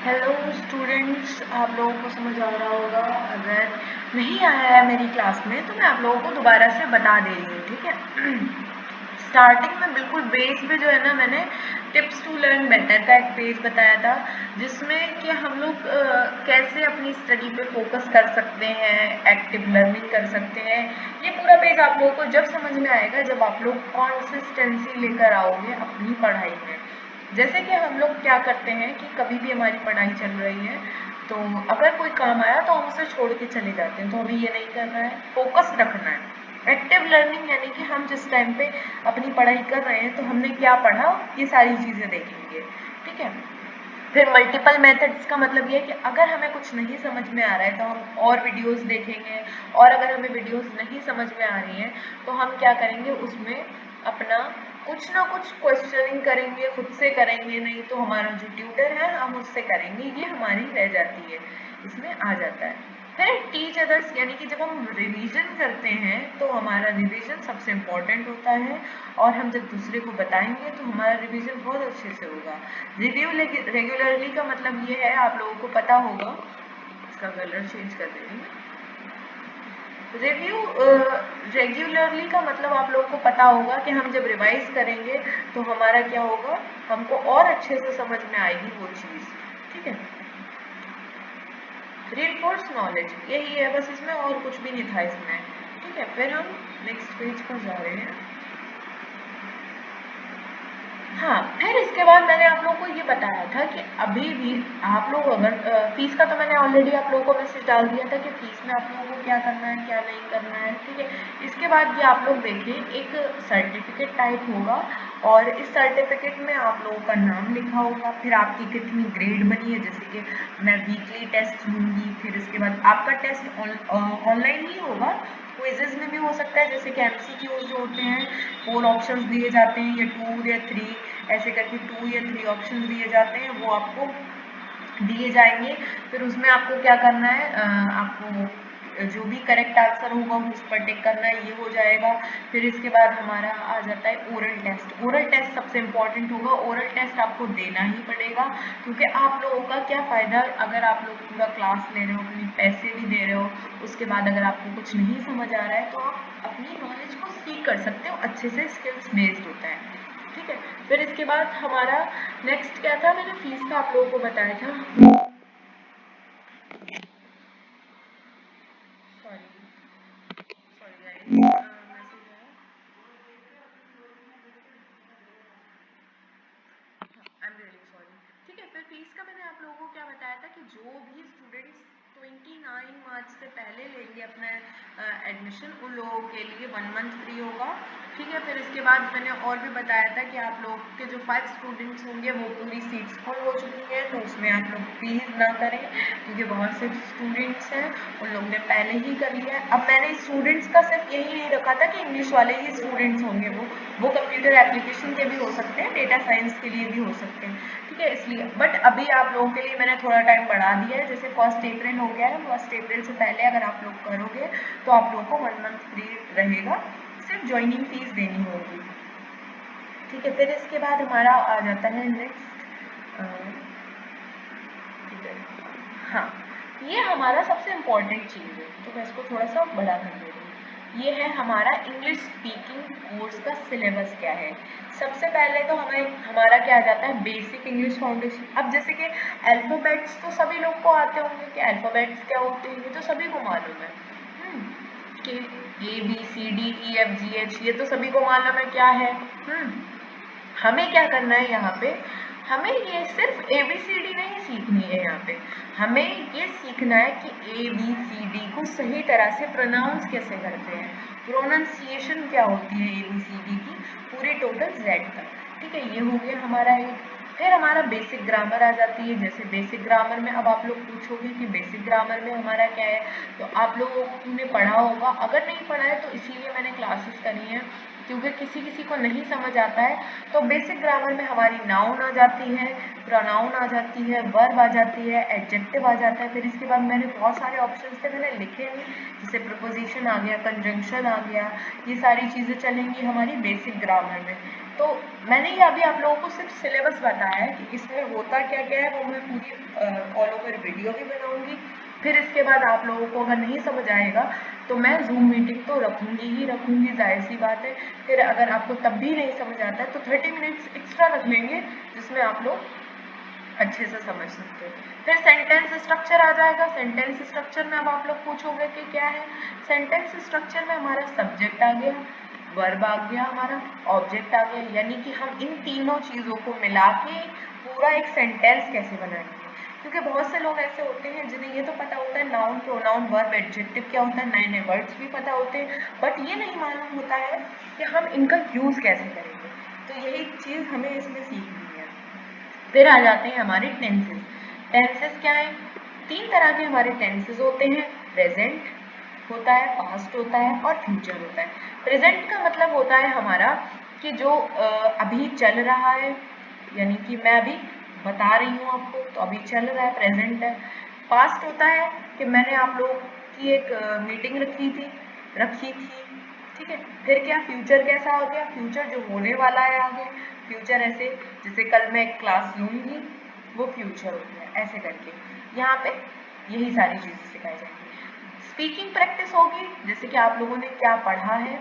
Hello students, आप लोगों को समझ आ रहा होगा। अगर नहीं आया है मेरी क्लास में तो मैं आप लोगों को दोबारा से बता दे रही हूँ, ठीक है। स्टार्टिंग में बिल्कुल बेस पे जो है ना, मैंने टिप्स टू लर्न बेटर का एक पेज बताया था, जिसमें कि हम लोग कैसे अपनी स्टडी पे फोकस कर सकते हैं, एक्टिव लर्निंग कर सकते हैं। ये पूरा पेज आप लोगों को जब समझ में आएगा जब आप लोग कॉन्सिस्टेंसी लेकर आओगे अपनी पढ़ाई में। जैसे कि हम लोग क्या करते हैं कि कभी भी हमारी पढ़ाई चल रही है तो अगर कोई काम आया तो हम उसे छोड़ के चले जाते हैं, तो हमें ये नहीं करना है, फोकस रखना है। एक्टिव लर्निंग यानी कि हम जिस टाइम पे अपनी पढ़ाई कर रहे हैं तो हमने क्या पढ़ा, ये सारी चीज़ें देखेंगे, ठीक है। फिर मल्टीपल मेथड्स का मतलब ये है कि अगर हमें कुछ नहीं समझ में आ रहा है तो हम और वीडियोस देखेंगे, और अगर हमें वीडियोस नहीं समझ में आ रही हैं तो हम क्या करेंगे, उसमें अपना कुछ ना कुछ क्वेश्चनिंग करेंगे, खुद से करेंगे, नहीं तो हमारा जो ट्यूटर है हम उससे करेंगे, ये हमारी रह जाती है, इसमें आ जाता है। फिर टीच अदर्स यानी कि जब हम रिवीजन करते हैं तो हमारा रिवीजन सबसे इम्पोर्टेंट होता है, और हम जब दूसरे को बताएंगे तो हमारा रिवीजन बहुत अच्छे से होगा। रिव्यू रेगुलरली का मतलब ये है, आप लोगों को पता होगा, इसका कलर चेंज कर दे रही हूँ। रिव्यू रेगुलरली का मतलब आप लोगों को पता होगा कि हम जब रिवाइज करेंगे तो हमारा क्या होगा, हमको और अच्छे से समझ में आएगी वो चीज़, ठीक है। रीइंफोर्स नॉलेज यही है बस, इसमें और कुछ भी नहीं था इसमें, ठीक है। फिर हम नेक्स्ट पेज पर जा रहे हैं। हाँ, फिर इसके बाद मैंने आप लोगों को ये बताया था कि अभी भी आप लोग अगर फीस का तो मैंने ऑलरेडी आप लोगों को मैसेज डाल दिया था कि फीस में आप लोगों को क्या करना है क्या नहीं करना है, ठीक है। इसके बाद ये आप लोग देखिए, एक सर्टिफिकेट टाइप होगा और इस सर्टिफिकेट में आप लोगों का नाम लिखा होगा, फिर आपकी कितनी ग्रेड बनी है, जैसे कि मैं वीकली टेस्ट लूँगी, फिर इसके बाद आपका टेस्ट ऑनलाइन ही होगा, क्विजेज में भी हो सकता है, जैसे कि एमसीक्यूज जो होते हैं 4 ऑप्शंस दिए जाते हैं या 2 या 3, ऐसे करके 2 या 3 ऑप्शंस दिए जाते हैं, वो आपको दिए जाएंगे। फिर उसमें आपको क्या करना है, आपको जो भी करेक्ट आंसर होगा उस पर टिक करना है, ये हो जाएगा। फिर इसके बाद हमारा आ जाता है ओरल टेस्ट। ओरल टेस्ट सबसे इम्पॉर्टेंट होगा, ओरल टेस्ट आपको देना ही पड़ेगा, क्योंकि आप लोगों का क्या फ़ायदा अगर आप लोग पूरा क्लास ले रहे हो, अपने पैसे भी दे रहे हो, उसके बाद अगर आपको कुछ नहीं समझ आ रहा है तो आप अपनी नॉलेज को सीख कर सकते हो, अच्छे से स्किल्स बेस्ड होता है, ठीक है। फिर इसके बाद हमारा नेक्स्ट क्या था, मैंने फीस का आप लोगों को बताया था। सॉरी गाइस, मैसेज आया, आई एम रियली सॉरी, ठीक है। फिर फीस का मैंने आप लोगों को क्या बताया था कि जो भी स्टूडेंट्स 29 मार्च से पहले लेंगे अपना एडमिशन, उन लोगों के लिए 1 मंथ फ्री होगा, ठीक है। फिर इसके बाद मैंने और भी बताया था कि आप लोग के जो 5 स्टूडेंट्स होंगे वो पूरी सीट्स फुल हो चुकी हैं, तो उसमें आप लोग प्लीज़ ना करें, क्योंकि बहुत से स्टूडेंट्स हैं उन लोगों ने पहले ही कर लिया है। अब मैंने स्टूडेंट्स का सिर्फ यही नहीं रखा था कि इंग्लिश वाले ही स्टूडेंट्स होंगे, वो कंप्यूटर एप्लीकेशन के भी हो सकते हैं, डेटा साइंस के लिए भी हो सकते हैं, ठीक है। इसलिए बट अभी आप लोगों के लिए मैंने थोड़ा टाइम बढ़ा दिया है, जैसे 1 अप्रैल हो गया है, 1 अप्रैल से पहले अगर आप लोग करोगे तो आप लोगों को 1 मंथ फ्री रहेगा, सिर्फ ज्वाइनिंग फीस देनी होगी, ठीक है। फिर इसके बाद हमारा आ जाता है नेक्स्ट, ठीक है, हाँ, ये हमारा सबसे इम्पोर्टेंट चीज़ है, तो मैं इसको थोड़ा सा बड़ा कर दे रही हूँ। ये है हमारा इंग्लिश स्पीकिंग कोर्स का सिलेबस क्या है। सबसे पहले तो हमें हमारा क्या आ जाता है, बेसिक इंग्लिश फाउंडेशन। अब जैसे कि अल्फ़ाबेट्स तो सभी लोग को आते होंगे कि अल्फ़ाबेट्स क्या होते हैं, ये तो सभी को मालूम है, कि ABCDEFGH, ये तो सभी को मालूम है क्या है। हमें क्या करना है यहाँ पे, हमें ये सिर्फ ABCD नहीं सीखनी है, यहाँ पे हमें ये सीखना है कि ABCD को सही तरह से प्रोनाउंस कैसे करते हैं, प्रोनाउंसिएशन क्या होती है ABCD की, पूरे टोटल Z तक, ठीक है। ये हो गया हमारा एक। फिर हमारा बेसिक ग्रामर आ जाती है, जैसे बेसिक ग्रामर में अब आप लोग पूछोगे कि बेसिक ग्रामर में हमारा क्या है, तो आप लोगों ने पढ़ा होगा, अगर नहीं पढ़ा है तो इसीलिए मैंने क्लासेस करी हैं, क्योंकि किसी किसी को नहीं समझ आता है। तो बेसिक ग्रामर में हमारी नाउन आ जाती है, प्रोनाउन आ जाती है, वर्ब आ जाती है, एडजेक्टिव आ जाता है। फिर इसके बाद मैंने बहुत सारे ऑप्शंस थे, मैंने लिखे नहीं, जैसे प्रपोजिशन आ गया, कंजंक्शन आ गया, ये सारी चीज़ें चलेंगी हमारी बेसिक ग्रामर में। तो मैंने ये अभी आप लोगों को सिर्फ सिलेबस बताया है कि इसमें होता क्या क्या है, वो मैं पूरी ऑल ओवर वीडियो भी बनाऊंगी। फिर इसके बाद आप लोगों को अगर नहीं समझ आएगा तो मैं जूम मीटिंग तो रखूंगी ही रखूंगी, जाहिर सी बात है। फिर अगर आपको तब भी नहीं समझ आता है तो 30 मिनट्स एक्स्ट्रा रख लेंगे, जिसमें आप लोग अच्छे से समझ सकते हो। फिर सेंटेंस स्ट्रक्चर आ जाएगा। सेंटेंस स्ट्रक्चर में अब आप लोग पूछोगे कि क्या है। सेंटेंस स्ट्रक्चर में हमारा सब्जेक्ट आ गया, वर्ब आ गया, हमारा ऑब्जेक्ट आ गया, यानी कि हम इन तीनों चीज़ों को मिला के पूरा एक सेंटेंस कैसे बनाएंगे। क्योंकि बहुत से लोग ऐसे होते हैं जिन्हें ये तो पता होता है नाउन, प्रोनाउन, वर्ब, एडजेक्टिव क्या होता है, नए नए वर्ड्स भी पता होते हैं, बट ये नहीं मालूम होता है कि हम इनका यूज़ कैसे करेंगे। तो यही चीज़ हमें इसमें सीखनी है। फिर आ जाते हैं हमारे टेंसेस। टेंसेस क्या है, तीन तरह के हमारे टेंसेस होते हैं। प्रेजेंट होता है, पास्ट होता है और फ्यूचर होता है। प्रेजेंट का मतलब होता है हमारा कि जो अभी चल रहा है, यानी कि मैं अभी बता रही हूँ आपको तो अभी चल रहा है, प्रेजेंट है। पास्ट होता है कि मैंने आप लोगों की एक मीटिंग रखी थी, ठीक है। फिर क्या, फ्यूचर कैसा हो गया, फ्यूचर जो होने वाला है आगे। फ्यूचर ऐसे जैसे कल मैं एक क्लास लूँगी, वो फ्यूचर हो गया, ऐसे करके यहाँ पे यही सारी चीज़ें सिखाई जाएंगी। स्पीकिंग प्रैक्टिस होगी, जैसे कि आप लोगों ने क्या पढ़ा है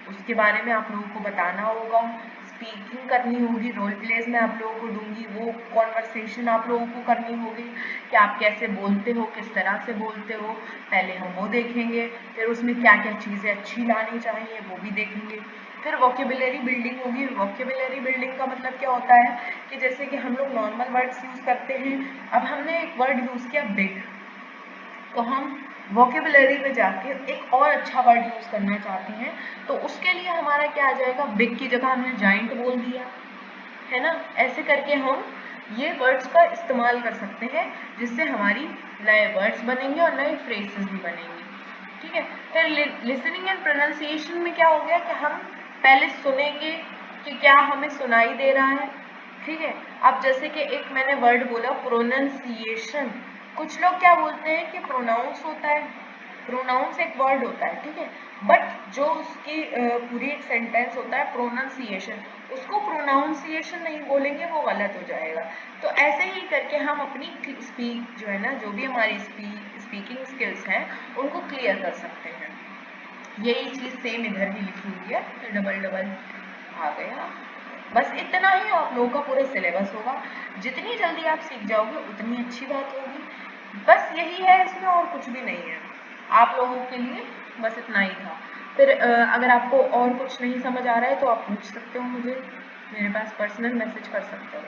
उसके बारे में आप लोगों को बताना होगा। स्पीकिंग करनी होगी, रोल प्लेस में आप लोगों को दूंगी, वो कॉन्वर्सेशन आप लोगों को करनी होगी कि आप कैसे बोलते हो, किस तरह से बोलते हो, पहले हम वो देखेंगे। फिर उसमें क्या क्या चीज़ें अच्छी लानी चाहिए वो भी देखेंगे। फिर वोकेबुलरी बिल्डिंग होगी। वोकेबुलरी बिल्डिंग का मतलब क्या होता है कि जैसे कि हम लोग नॉर्मल वर्ड्स यूज़ करते हैं, अब हमने एक वर्ड यूज़ किया बिग, तो हम वोकेबुलरी में जाके एक और अच्छा वर्ड यूज़ करना चाहते हैं, तो उसके लिए हमारा क्या आ जाएगा, बिग की जगह हमने जाइंट बोल दिया, है ना। ऐसे करके हम ये वर्ड्स का इस्तेमाल कर सकते हैं, जिससे हमारी नए वर्ड्स बनेंगे और नए फ्रेजेस भी बनेंगे, ठीक है। फिर लिसनिंग एंड प्रोनाउंसिएशन में क्या हो गया कि हम पहले सुनेंगे कि क्या हमें सुनाई दे रहा है, ठीक है। अब जैसे कि एक मैंने वर्ड बोला प्रोनाउंसिएशन, कुछ लोग क्या बोलते हैं कि प्रोनाउंस होता है, प्रोनाउंस एक वर्ड होता है, ठीक है, बट जो उसकी पूरी एक सेंटेंस होता है प्रोनाउंसिएशन, उसको प्रोनाउंसिएशन नहीं बोलेंगे, वो गलत हो जाएगा। तो ऐसे ही करके हम अपनी स्पीक जो है ना, जो भी हमारी स्पीकिंग स्किल्स हैं उनको क्लियर कर सकते हैं। यही चीज़ सेम इधर भी लिखी हुई है, तो डबल डबल आ गया। बस इतना ही आप लोगों का पूरा सिलेबस होगा। जितनी जल्दी आप सीख जाओगे उतनी अच्छी बात होगी। बस यही है, इसमें और कुछ भी नहीं है आप लोगों के लिए, बस इतना ही था। फिर अगर आपको और कुछ नहीं समझ आ रहा है तो आप पूछ सकते हो मुझे, मेरे पास पर्सनल मैसेज कर सकते हो।